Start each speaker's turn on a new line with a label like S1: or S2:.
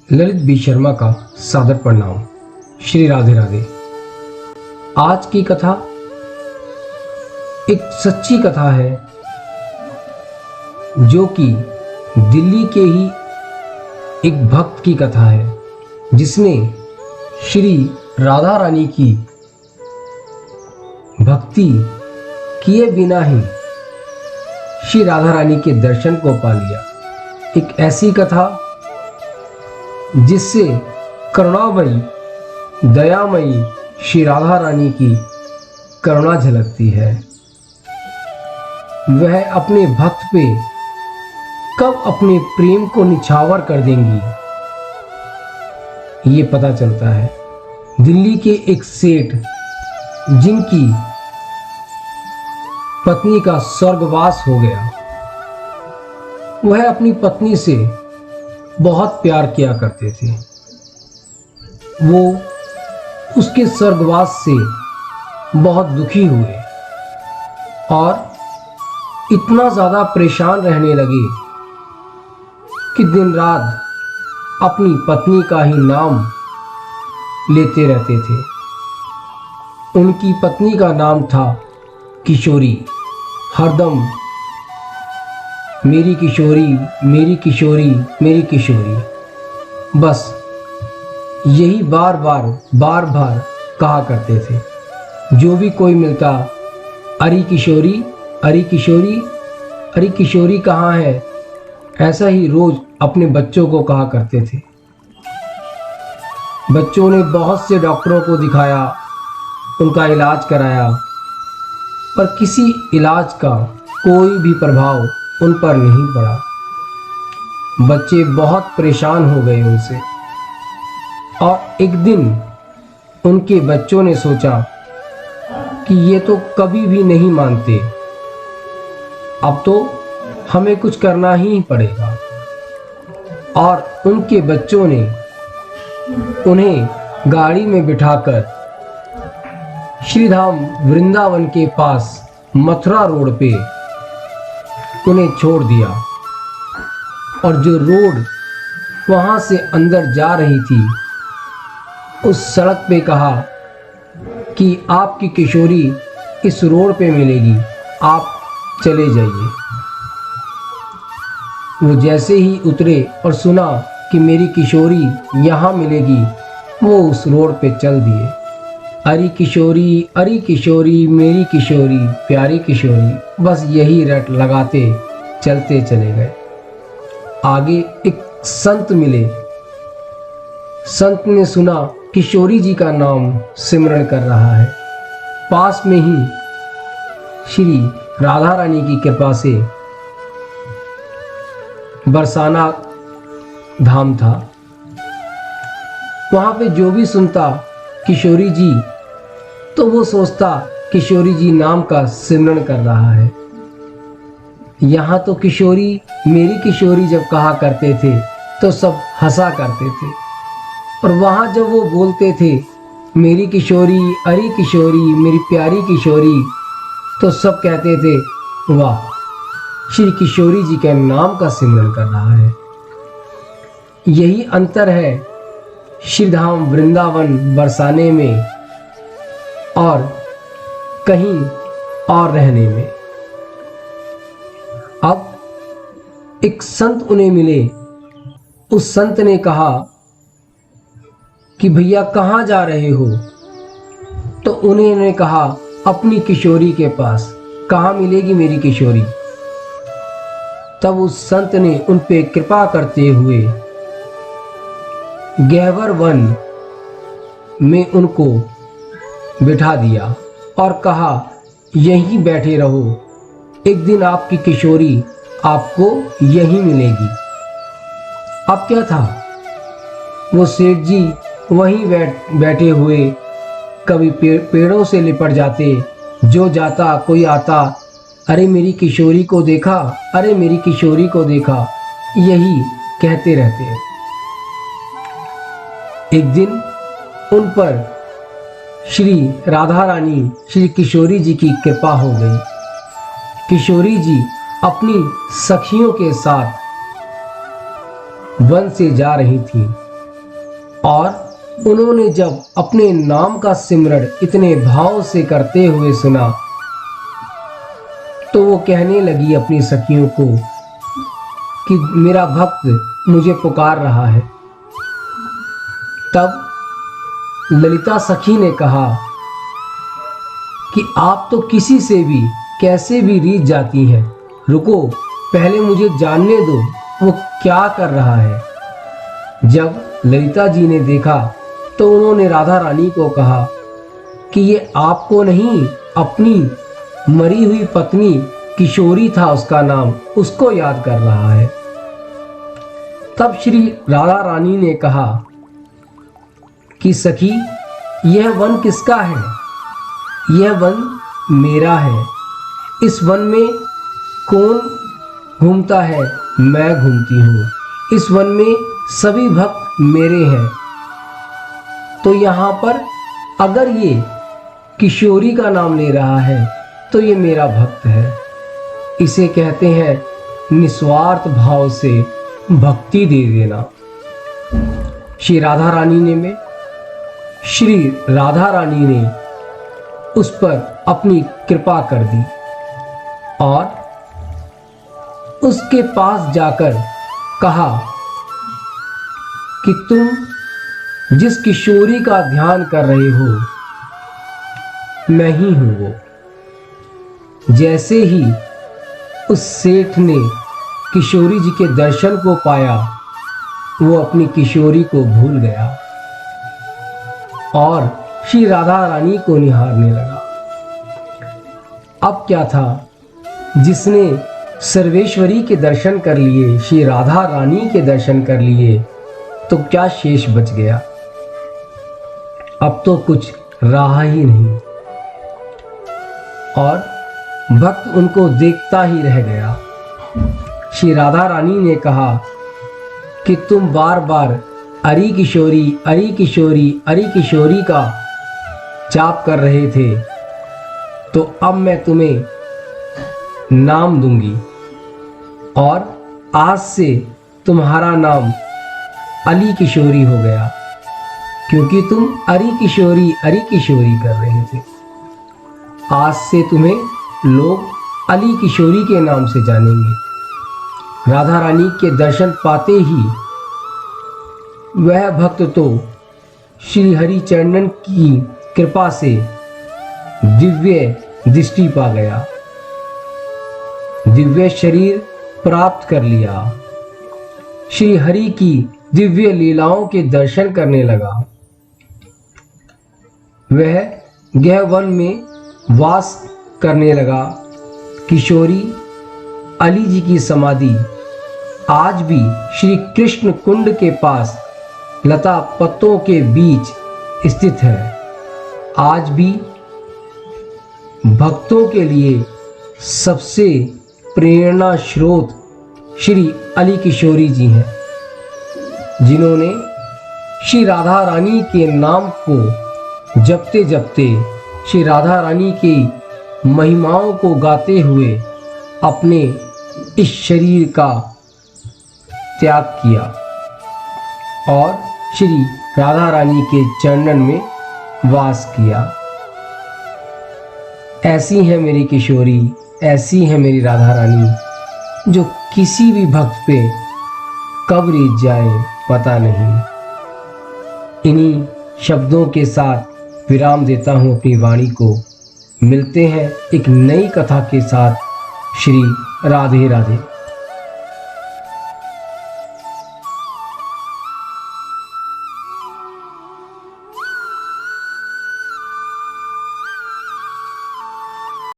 S1: Lalit B Sharma का सादर प्रणाम। श्री राधे राधे। आज की कथा एक सच्ची कथा है जो कि दिल्ली के ही एक भक्त की कथा है जिसने श्री राधा रानी की भक्ति किए बिना ही श्री राधा रानी के दर्शन को पा लिया। एक ऐसी कथा जिससे करुणामयी दयामयी श्री राधा रानी की करुणा झलकती है। वह अपने भक्त पे कब अपने प्रेम को निछावर कर देंगी ये पता चलता है। दिल्ली के एक सेठ जिनकी पत्नी का स्वर्गवास हो गया, वह अपनी पत्नी से बहुत प्यार किया करते थे। वो उसके स्वर्गवास से बहुत दुखी हुए और इतना ज़्यादा परेशान रहने लगे कि दिन रात अपनी पत्नी का ही नाम लेते रहते थे। उनकी पत्नी का नाम था किशोरी। हरदम मेरी किशोरी, मेरी किशोरी, मेरी किशोरी, बस यही बार बार कहा करते थे। जो भी कोई मिलता, अरे किशोरी, अरे किशोरी, अरे किशोरी कहाँ है, ऐसा ही रोज अपने बच्चों को कहा करते थे। बच्चों ने बहुत से डॉक्टरों को दिखाया, उनका इलाज कराया, पर किसी इलाज का कोई भी प्रभाव उन पर नहीं पड़ा। बच्चे बहुत परेशान हो गए उनसे और एक दिन उनके बच्चों ने सोचा कि ये तो कभी भी नहीं मानते, अब तो हमें कुछ करना ही पड़ेगा। और उनके बच्चों ने उन्हें गाड़ी में बिठाकर श्रीधाम वृंदावन के पास मथुरा रोड पे उन्हें छोड़ दिया। और जो रोड वहां से अंदर जा रही थी, उस सड़क पे कहा कि आपकी किशोरी इस रोड पे मिलेगी, आप चले जाइए। वो जैसे ही उतरे और सुना कि मेरी किशोरी यहाँ मिलेगी, वो उस रोड पे चल दिए। अरे किशोरी, अरे किशोरी, मेरी किशोरी, प्यारी किशोरी, बस यही रट लगाते चलते चले गए। आगे एक संत मिले। संत ने सुना किशोरी जी का नाम सिमरन कर रहा है। पास में ही श्री राधा रानी की कृपा से बरसाना धाम था। वहां पे जो भी सुनता किशोरी जी, तो वो सोचता किशोरी जी नाम का सिमरन कर रहा है। यहाँ तो किशोरी, मेरी किशोरी जब कहा करते थे तो सब हंसा करते थे, और वहाँ जब वो बोलते थे मेरी किशोरी, अरे किशोरी, मेरी प्यारी किशोरी, तो सब कहते थे वाह, श्री किशोरी जी के नाम का सिमरन कर रहा है। यही अंतर है श्रीधाम वृंदावन बरसाने में और कहीं और रहने में। अब एक संत उन्हें मिले। उस संत ने कहा कि भैया कहाँ जा रहे हो? तो उन्होंने कहा अपनी किशोरी के पास। कहाँ मिलेगी मेरी किशोरी? तब उस संत ने उन पे कृपा करते हुए गहवर वन में उनको बिठा दिया और कहा यहीं बैठे रहो, एक दिन आपकी किशोरी आपको यहीं मिलेगी। अब क्या था, वो सेठ जी वहीं बैठे हुए कभी पेड़ों से लिपट जाते, जो जाता कोई आता, अरे मेरी किशोरी को देखा, अरे मेरी किशोरी को देखा, यही कहते रहते। एक दिन उन पर श्री राधा रानी, श्री किशोरी जी की कृपा हो गई। किशोरी जी अपनी सखियों के साथ वन से जा रही थी और उन्होंने जब अपने नाम का सिमरण इतने भाव से करते हुए सुना तो वो कहने लगी अपनी सखियों को कि मेरा भक्त मुझे पुकार रहा है। तब ललिता सखी ने कहा कि आप तो किसी से भी कैसे भी रीझ जाती हैं, रुको पहले मुझे जानने दो वो क्या कर रहा है। जब ललिता जी ने देखा तो उन्होंने राधा रानी को कहा कि ये आपको नहीं, अपनी मरी हुई पत्नी किशोरी था उसका नाम, उसको याद कर रहा है। तब श्री राधा रानी ने कहा कि सखी यह वन किसका है? यह वन मेरा है। इस वन में कौन घूमता है? मैं घूमती हूँ। इस वन में सभी भक्त मेरे हैं। तो यहाँ पर अगर ये किशोरी का नाम ले रहा है तो ये मेरा भक्त है। इसे कहते हैं निस्वार्थ भाव से भक्ति दे देना। श्री राधा रानी ने उस पर अपनी कृपा कर दी और उसके पास जाकर कहा कि तुम जिस किशोरी का ध्यान कर रहे हो मैं ही हूं वो। जैसे ही उस सेठ ने किशोरी जी के दर्शन को पाया वो अपनी किशोरी को भूल गया और श्री राधा रानी को निहारने लगा। अब क्या था, जिसने सर्वेश्वरी के दर्शन कर लिए, श्री राधा रानी के दर्शन कर लिए, तो क्या शेष बच गया? अब तो कुछ रहा ही नहीं और भक्त उनको देखता ही रह गया। श्री राधा रानी ने कहा कि तुम बार बार अरी किशोरी अरी किशोरी अरी किशोरी का जाप कर रहे थे, तो अब मैं तुम्हें नाम दूंगी और आज से तुम्हारा नाम अली किशोरी हो गया, क्योंकि तुम अरी किशोरी कर रहे थे। आज से तुम्हें लोग अली किशोरी के नाम से जानेंगे। राधा रानी के दर्शन पाते ही वह भक्त तो श्री हरि चरणन की कृपा से दिव्य दृष्टि पा गया, दिव्य शरीर प्राप्त कर लिया, श्री हरि की दिव्य लीलाओं के दर्शन करने लगा। वह गह वन में वास करने लगा। किशोरी अली जी की समाधि आज भी श्री कृष्ण कुंड के पास लता पत्तों के बीच स्थित है। आज भी भक्तों के लिए सबसे प्रेरणा स्रोत श्री अली किशोरी जी हैं, जिन्होंने श्री राधा रानी के नाम को जपते जपते श्री राधा रानी की महिमाओं को गाते हुए अपने इस शरीर का त्याग किया और श्री राधा रानी के चरणन में वास किया। ऐसी है मेरी किशोरी, ऐसी है मेरी राधा रानी, जो किसी भी भक्त पे कब रीझ जाए पता नहीं। इन्हीं शब्दों के साथ विराम देता हूँ अपनी वाणी को। मिलते हैं एक नई कथा के साथ। श्री राधे राधे।